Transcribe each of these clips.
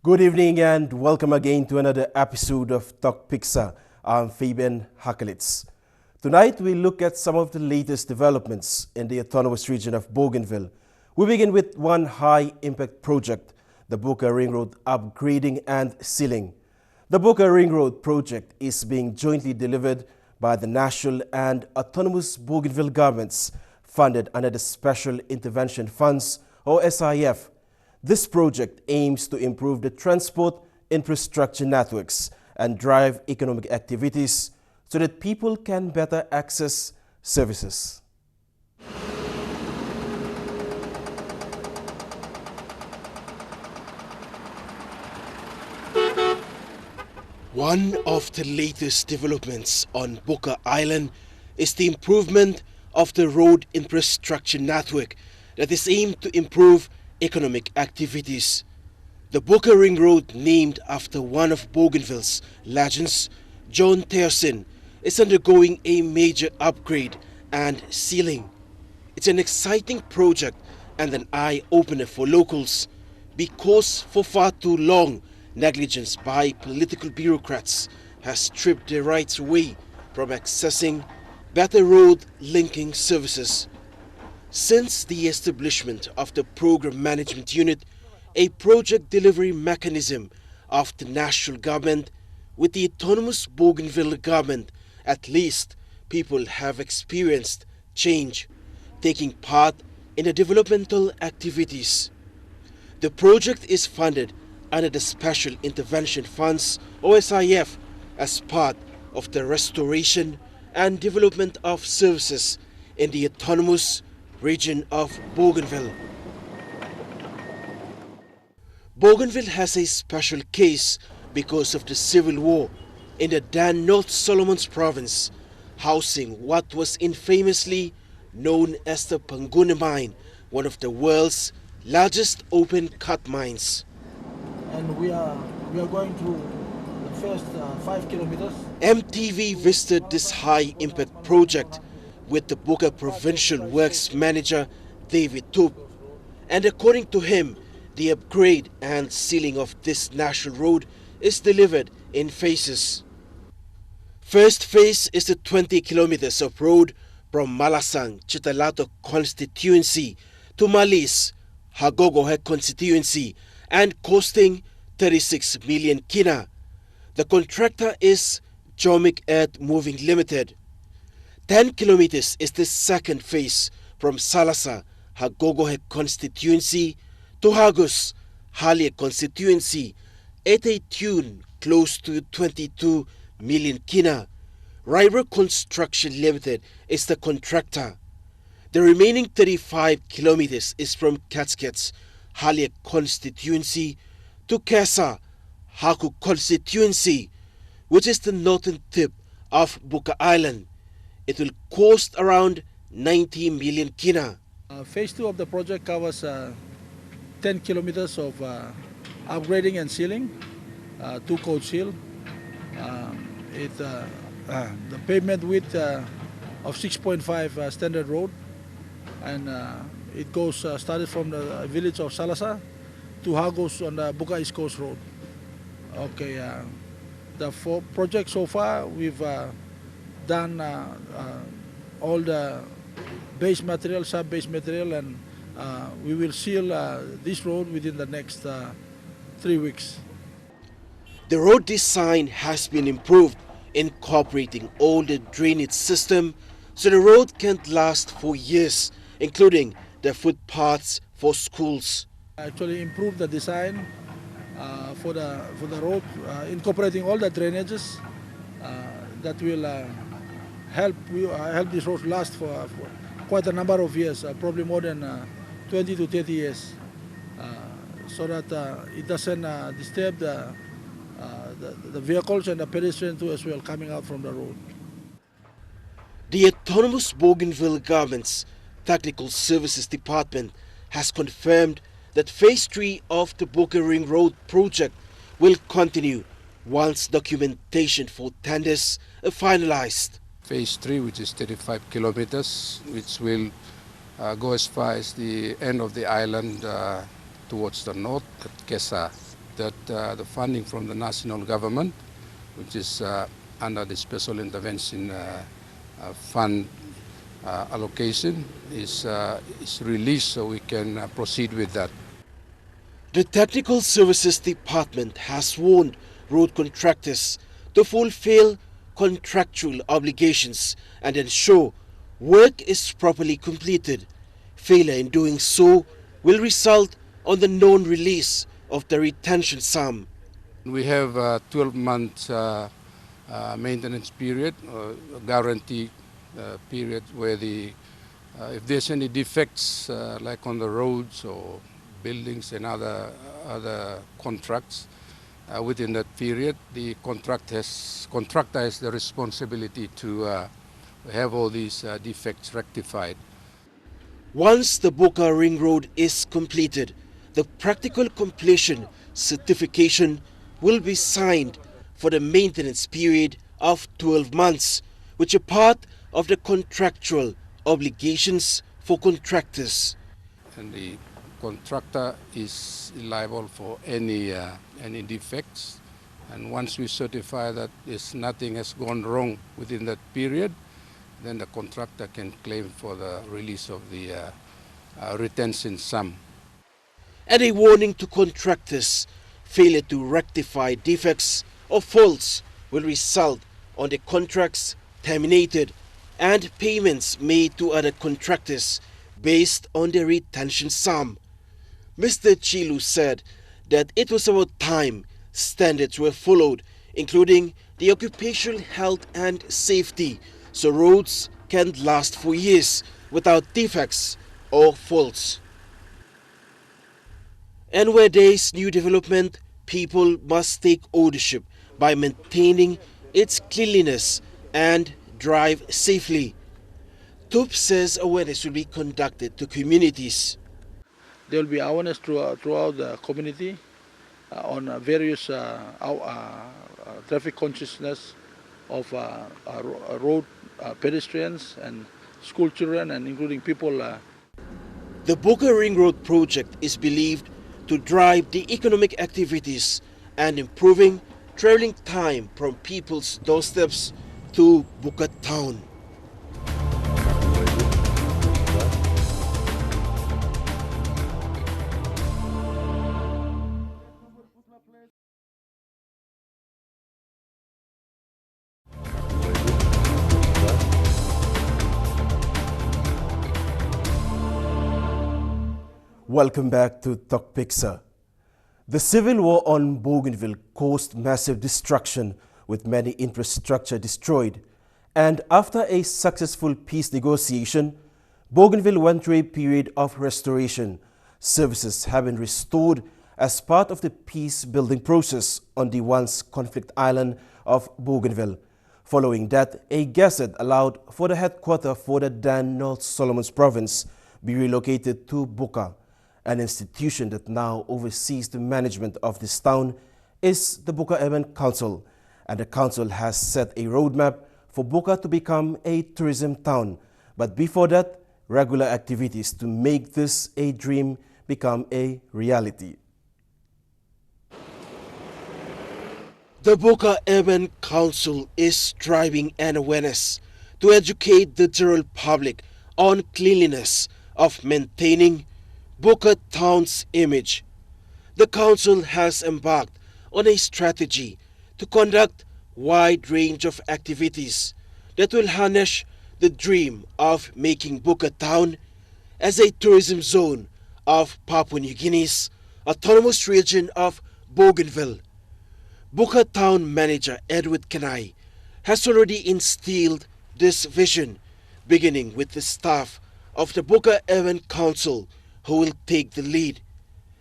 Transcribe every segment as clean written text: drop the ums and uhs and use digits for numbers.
Good evening and welcome again to another episode of Tok Piksa. I'm Fabian Hakalits. Tonight we look at some of the latest developments in the Autonomous Region of Bougainville. We begin with one high-impact project, the Buka Ring Road upgrading and sealing. The Buka Ring Road project is being jointly delivered by the National and Autonomous Bougainville governments, funded under the Special Intervention Funds, or SIF. This project aims to improve the transport infrastructure networks and drive economic activities so that people can better access services. One of the latest developments on Buka Island is the improvement of the road infrastructure network that is aimed to improve economic activities. The Buka Ring Road, named after one of Bougainville's legends, John Thayerson, is undergoing a major upgrade and sealing. It's an exciting project and an eye-opener for locals because for far too long, negligence by political bureaucrats has stripped their rights away from accessing better road linking services. Since the establishment of the Program Management Unit, a project delivery mechanism of the national government with the Autonomous Bougainville government, at least people have experienced change, taking part in the developmental activities. The project is funded under the Special Intervention Funds, or SIF, as part of the restoration and development of services in the Autonomous Region of Bougainville. Bougainville has a special case because of the civil war in the then North Solomons province, housing what was infamously known as the Panguna mine, one of the world's largest open cut mines. And we are going through the first 5 kilometers. EMTV visited this high-impact project with the Buka Provincial Works Manager David Toop, and according to him, the upgrade and sealing of this national road is delivered in phases. First phase is the 20 kilometers of road from Malasang, Chitalato constituency to Malis, Hagogohe constituency, and costing 36 million kina. The contractor is Jomic Earth Moving Limited. 10 kilometers is the second phase from Salasa, Hagogohe constituency to Hagus, Halia constituency, at a tune close to 22 million kina. River Construction Limited is the contractor. The remaining 35 kilometers is from Catskets, Halia constituency to Kesa, Haku constituency, which is the northern tip of Buka Island. It will cost around 90 million kina. Phase 2 of the project covers 10 kilometers of upgrading and sealing, 2 coach seal. The pavement width of 6.5 standard road, and it goes started from the village of Salasa to Hagos on the Buka East Coast Road. Okay, the project so far, we've done all the base material, sub-base material, and we will seal this road within the next 3 weeks. The road design has been improved, incorporating all the drainage system so the road can last for years, including the footpaths for schools. Actually improved the design for the road, incorporating all the drainages that will help this road last for quite a number of years, probably more than 20 to 30 years, so that it doesn't disturb the vehicles and the pedestrians too as well coming out from the road. The Autonomous Bougainville Government's Technical Services Department has confirmed that Phase 3 of the Buka Ring Road project will continue once documentation for tenders are finalized. Phase 3, which is 35 kilometers, which will go as far as the end of the island towards the north at Kesa. that the funding from the national government, which is under the Special Intervention Fund allocation, is released so we can proceed with that. The Technical Services Department has warned road contractors to fulfill contractual obligations and ensure work is properly completed. Failure in doing so will result on the non-release of the retention sum. We have a 12-month maintenance period, a guarantee period where if there's any defects like on the roads or buildings and other contracts within that period, the contractor has the responsibility to have all these defects rectified. Once the Buka Ring Road is completed, the practical completion certification will be signed for the maintenance period of 12 months, which are part of the contractual obligations for contractors. And the contractor is liable for any defects, and once we certify that nothing has gone wrong within that period, then the contractor can claim for the release of the retention sum. And a warning to contractors: failure to rectify defects or faults will result on the contracts terminated and payments made to other contractors based on the retention sum. Mr. Chilu said that it was about time standards were followed, including the occupational health and safety, so roads can last for years without defects or faults. And where there is new development, people must take ownership by maintaining its cleanliness and drive safely. TUP says awareness will be conducted to communities. There will be awareness throughout the community on various traffic consciousness of road pedestrians and school children, and including people. The Buka Ring Road project is believed to drive the economic activities and improving traveling time from people's doorsteps to Buka town. Welcome back to Tok Piksa. The civil war on Bougainville caused massive destruction with many infrastructure destroyed. And after a successful peace negotiation, Bougainville went through a period of restoration. Services have been restored as part of the peace-building process on the once conflict island of Bougainville. Following that, a gazette allowed for the headquarters for the Dan North Solomons province be relocated to Buka. An institution that now oversees the management of this town is the Buka Urban Council, and the council has set a roadmap for Buka to become a tourism town. But before that, regular activities to make this a dream become a reality. The Buka Urban Council is driving an awareness to educate the general public on cleanliness of maintaining Buka town's image. The council has embarked on a strategy to conduct wide range of activities that will harness the dream of making Buka town as a tourism zone of Papua New Guinea's Autonomous Region of Bougainville. Buka town manager Edward Kanai has already instilled this vision, beginning with the staff of the Buka Urban Council who will take the lead.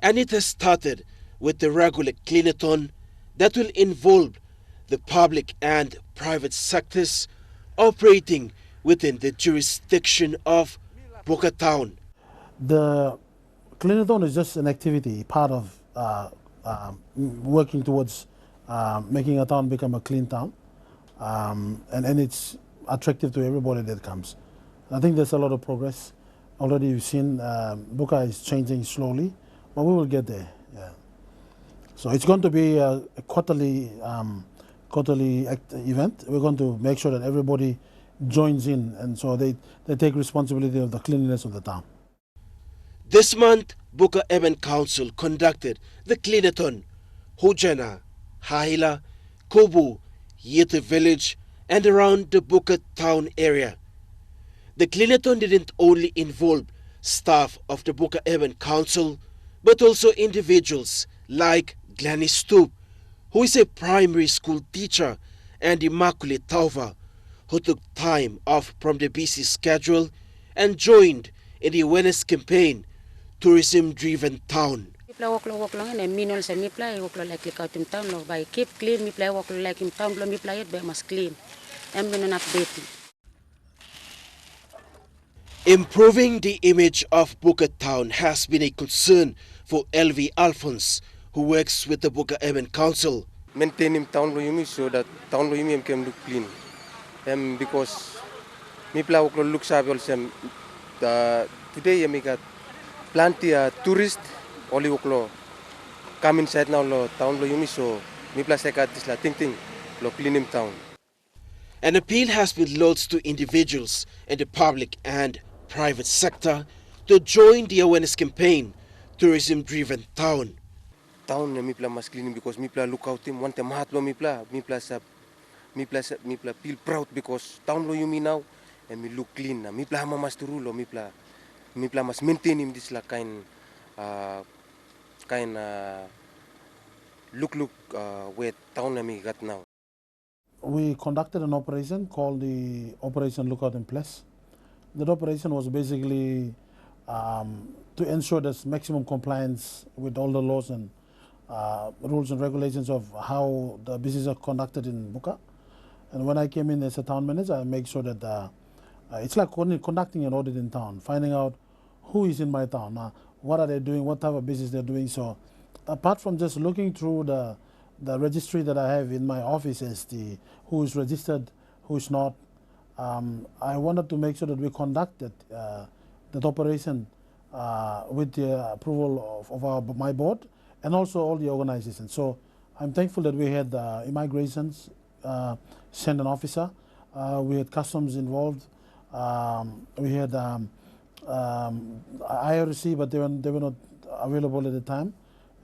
And it has started with the regular cleanathon that will involve the public and private sectors operating within the jurisdiction of Buka town. The cleanathon is just an activity, part of working towards making a town become a clean town, and it's attractive to everybody that comes. I think there's a lot of progress. Already you've seen Buka is changing slowly, but we will get there. Yeah. So it's going to be a quarterly event. We're going to make sure that everybody joins in, and so they take responsibility of the cleanliness of the town. This month, Buka Urban Council conducted the Cleanathon, Hojana, Haila, Kobu, Yete Village, and around the Buka town area. The Cleanathon didn't only involve staff of the Buka Urban Council, but also individuals like Gladys Stoop, who is a primary school teacher, and Immaculate Tauva, who took time off from the busy schedule and joined in the awareness campaign, Tourism Driven Town. Walk long and minol sa mipla walk like out in town lo by keep clean mipla walk like in town lo mipla it be must clean and been updating. Improving the image of Buka Town has been a concern for LV Alphonse, who works with the Buka Urban Council. Maintaining town lo yumi so that town lo yumi can look clean. Because mipla walk look sabi also today we got plenty tourists only walk come inside now lo town lo yumi so mipla sekat is la ting lo cleaning town. An appeal has been launched to individuals in the public and private sector to join the awareness campaign, Tourism Driven Town. Town mipla mas cleaning because mipla look out him want mahat lo mipla feel proud because town lo yumi now and me look clean mipla hama mas turu lo mipla mas maintain him this la kind look where town me got now. We conducted an operation called the Operation Lookout in Place. That operation was basically to ensure there's maximum compliance with all the laws and rules and regulations of how the business are conducted in Buka. And when I came in as a town manager, I make sure that it's like conducting an audit in town, finding out who is in my town, what are they doing, what type of business they're doing. So apart from just looking through the registry that I have in my office as who is registered, who is not, I wanted to make sure that we conducted that operation with the approval of my board and also all the organizations. So I'm thankful that we had immigrations send an officer, we had customs involved, we had IRC, but they were not available at the time,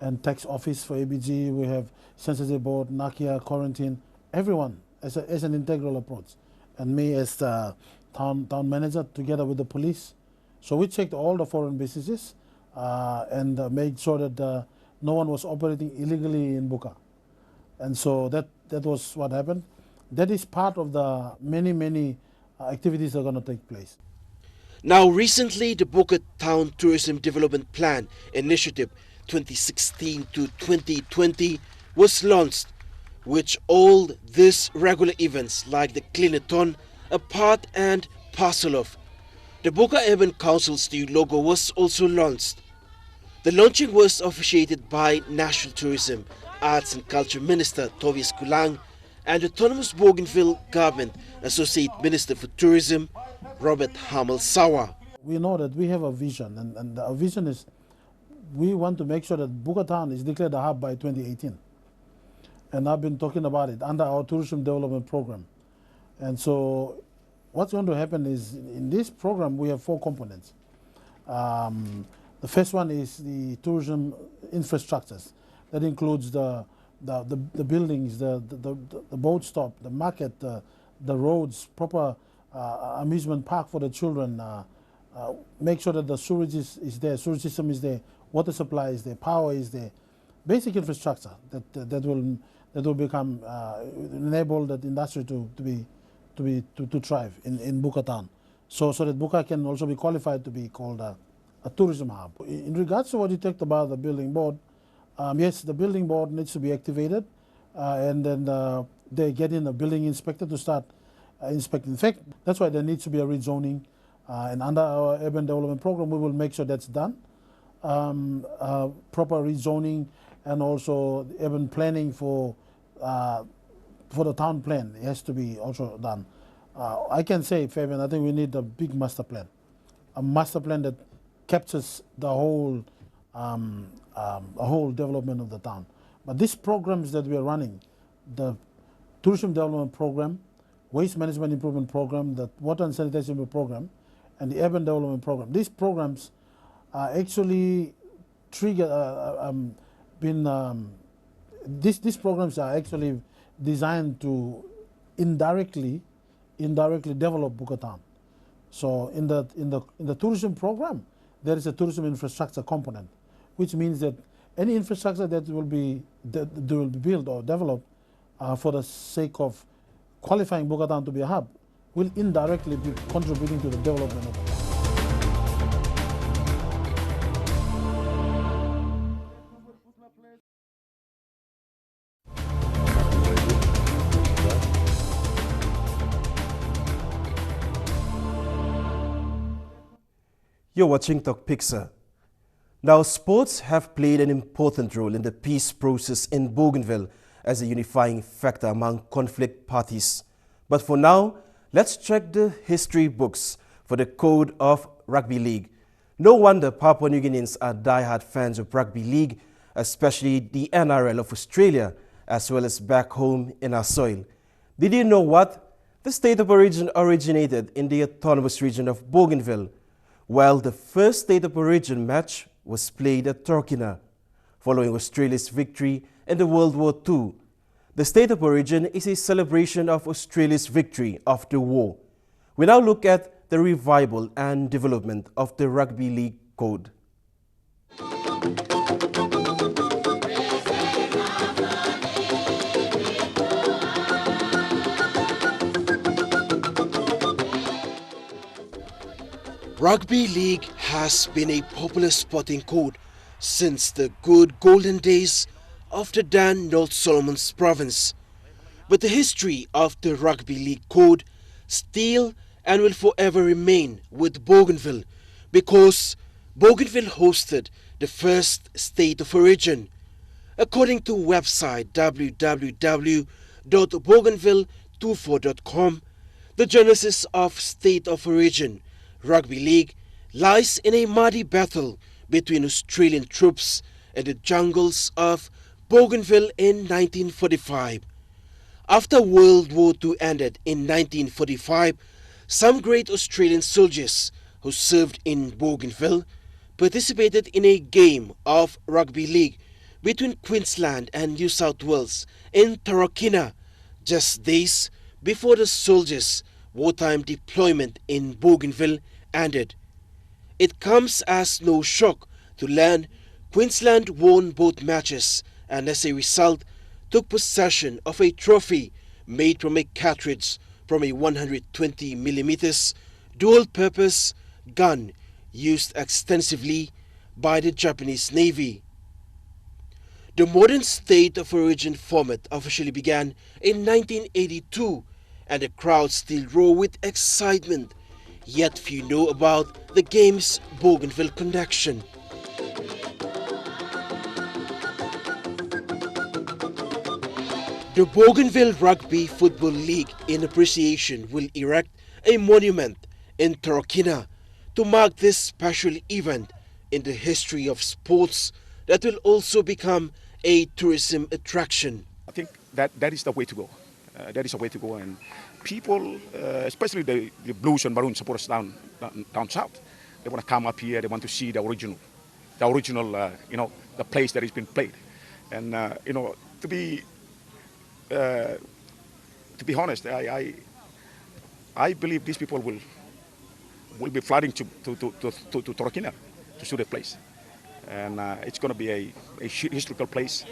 and tax office for ABG. We have census board, Nakia, quarantine, everyone as an integral approach, and me as the town manager together with the police. So we checked all the foreign businesses and made sure that no one was operating illegally in Buka, and so that was what happened. That is part of the many activities that are going to take place. Now recently, the Buka Town Tourism Development Plan Initiative 2016 to 2020 was launched, which all these regular events like the Cleanathon are part and parcel of. The Buka Urban Council's new logo was also launched. The launching was officiated by National Tourism, Arts and Culture Minister Tobias Kulang and Autonomous Bougainville Government Associate Minister for Tourism Robert Hamel Sawa. We know that we have a vision, and our vision is we want to make sure that Buka Town is declared a hub by 2018. And I've been talking about it under our tourism development program. And so what's going to happen is in this program we have 4 components. The first one is the tourism infrastructures. That includes the buildings, the boat stop, the market, the roads, proper amusement park for the children, make sure that the sewage is there, sewage system is there, water supply is there, power is there, basic infrastructure that will become enable that industry to thrive in Buka Town, so that Buka can also be qualified to be called a tourism hub. In regards to what you talked about the building board, yes, the building board needs to be activated, and then they get in a building inspector to start inspecting. In fact, that's why there needs to be a rezoning, and under our urban development program, we will make sure that's done. Proper rezoning and also urban planning for the town plan has to be also done. I can say, Fabian, I think we need a big master plan, a master plan that captures the whole development of the town. But these programs that we are running, the tourism development program, waste management improvement program, the water and sanitation program, and the urban development program, these programs are actually these programs are actually designed to indirectly develop Buka Town. So in the tourism program, there is a tourism infrastructure component, which means that any infrastructure that will be built or developed for the sake of qualifying Buka Town to be a hub will indirectly be contributing to the development of the town. You're watching Tok Piksa. Now, sports have played an important role in the peace process in Bougainville as a unifying factor among conflict parties. But for now, let's check the history books for the code of Rugby League. No wonder Papua New Guineans are die-hard fans of Rugby League, especially the NRL of Australia, as well as back home in our soil. Did you know what? The state of origin originated in the Autonomous Region of Bougainville, while the first state of origin match was played at Torquay, following Australia's victory in the World War II. The state of origin is a celebration of Australia's victory after the war. We now look at the revival and development of the Rugby League Code. Rugby League has been a popular sporting code since the good golden days of the Dan North Solomon's province. But the history of the Rugby League code still and will forever remain with Bougainville, because Bougainville hosted the first state of origin. According to website www.bougainville24.com, the genesis of state of origin Rugby League lies in a muddy battle between Australian troops and the jungles of Bougainville in 1945. After World War II ended in 1945, some great Australian soldiers who served in Bougainville participated in a game of rugby league between Queensland and New South Wales in Torquay, just days before the soldiers' wartime deployment in Bougainville ended. It comes as no shock to learn Queensland won both matches and as a result took possession of a trophy made from a cartridge from a 120mm dual-purpose gun used extensively by the Japanese Navy. The modern state of origin format officially began in 1982, and the crowd still roar with excitement, yet few know about the game's Bougainville connection. The Bougainville Rugby Football League in appreciation will erect a monument in Torquay to mark this special event in the history of sports that will also become a tourism attraction. I think that is the way to go. That is the way to go, and people, especially the blues and maroon supporters down south, they want to come up here. They want to see the original, the place that has been played, and to be honest, I believe these people will be flooding to Torquay to see the place, and it's going to be a historical place.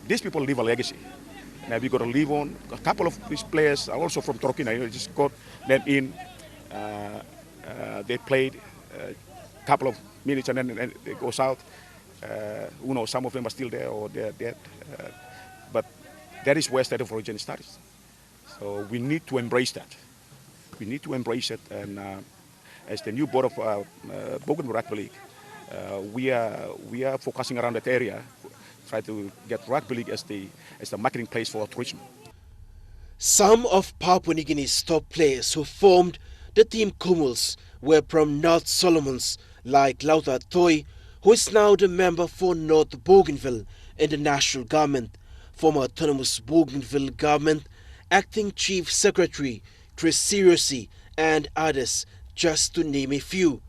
These people leave a legacy. Now we got to live on. A couple of these players are also from Torquay. Just got them in. They played a couple of minutes and then they go south. Some of them are still there or they're dead. But that is where state of origin starts. So we need to embrace that. We need to embrace it. And as the new board of Bougainville Rugby League, we are focusing around that area. Try to get Rugby League as the marketing place for tourism. Some of Papua New Guinea's top players who formed the team Kumuls were from North Solomons, like Lauta Toy, who is now the member for North Bougainville, in the national government, former Autonomous Bougainville government, acting Chief Secretary Chris Seriousy, and others, just to name a few.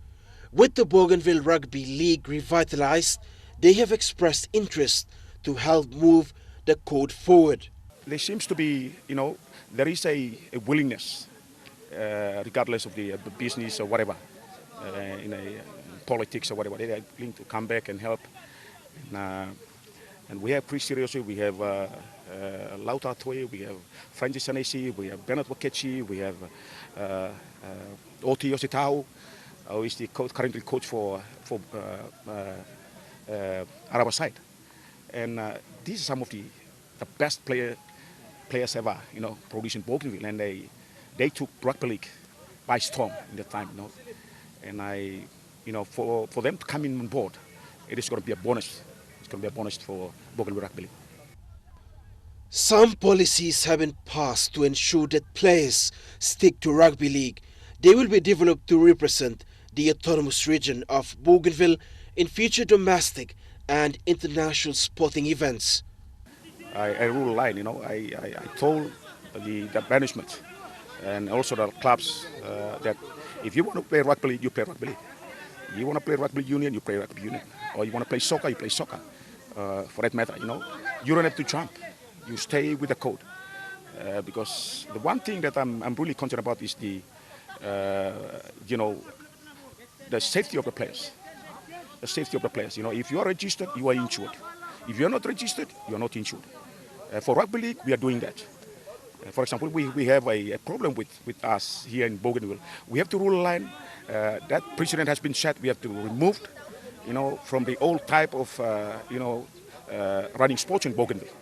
With the Bougainville Rugby League revitalized, they have expressed interest to help move the code forward. There seems to be, there is a willingness, regardless of the business or whatever, in politics or whatever, they are willing to come back and help. And we have Chris Seriously, we have Lauta Atoe, we have Francis Sanesi, we have Bernard Wakechi, we have Oti Yositau, who is the currently coach for Araba side. And these are some of the best players ever, produced in Bougainville, and they took rugby league by storm in that time, And for them to come in on board, it is going to be a bonus. It's going to be a bonus for Bougainville Rugby League. Some policies have been passed to ensure that players stick to rugby league. They will be developed to represent the Autonomous Region of Bougainville in future domestic and international sporting events. I rule a line, I told the management and also the clubs that if you want to play rugby league, you play rugby league. You want to play rugby union, you play rugby union. Or you want to play soccer, you play soccer. For that matter, you don't have to jump. You stay with the code. Because the one thing that I'm really concerned about is the safety of the players. The safety of the players. If you are registered, you are insured. If you are not registered, you are not insured. For rugby league, we are doing that. For example, we have a problem with us here in Bougainville. We have to rule a line. That precedent has been set. We have to remove, from the old type of, running sports in Bougainville.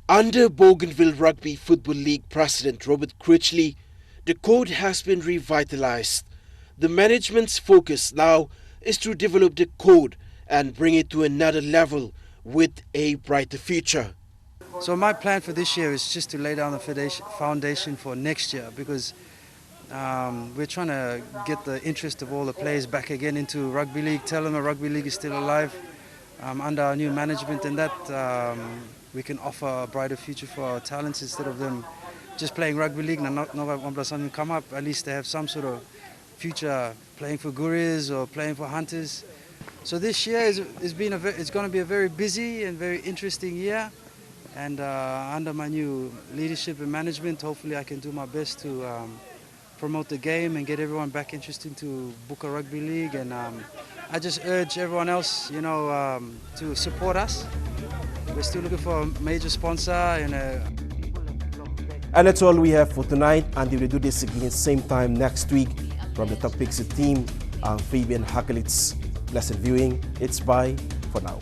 Under Bougainville Rugby Football League President Robert Critchley, the code has been revitalized. The management's focus now is to develop the code and bring it to another level with a brighter future. So my plan for this year is just to lay down the foundation for next year, because we're trying to get the interest of all the players back again into rugby league, tell them the rugby league is still alive under our new management, and that we can offer a brighter future for our talents instead of them just playing rugby league and not have something come up. At least they have some sort of future playing for Guris or playing for Hunters. So this year it's going to be a very busy and very interesting year. And under my new leadership and management, hopefully I can do my best to promote the game and get everyone back interested into Buka Rugby League. And I just urge everyone else, to support us. We're still looking for a major sponsor. And that's all we have for tonight. Until we do this again, same time next week. From the Tok Piksa team, I'm Fabian Hakalits. Pleasant viewing. It's bye for now.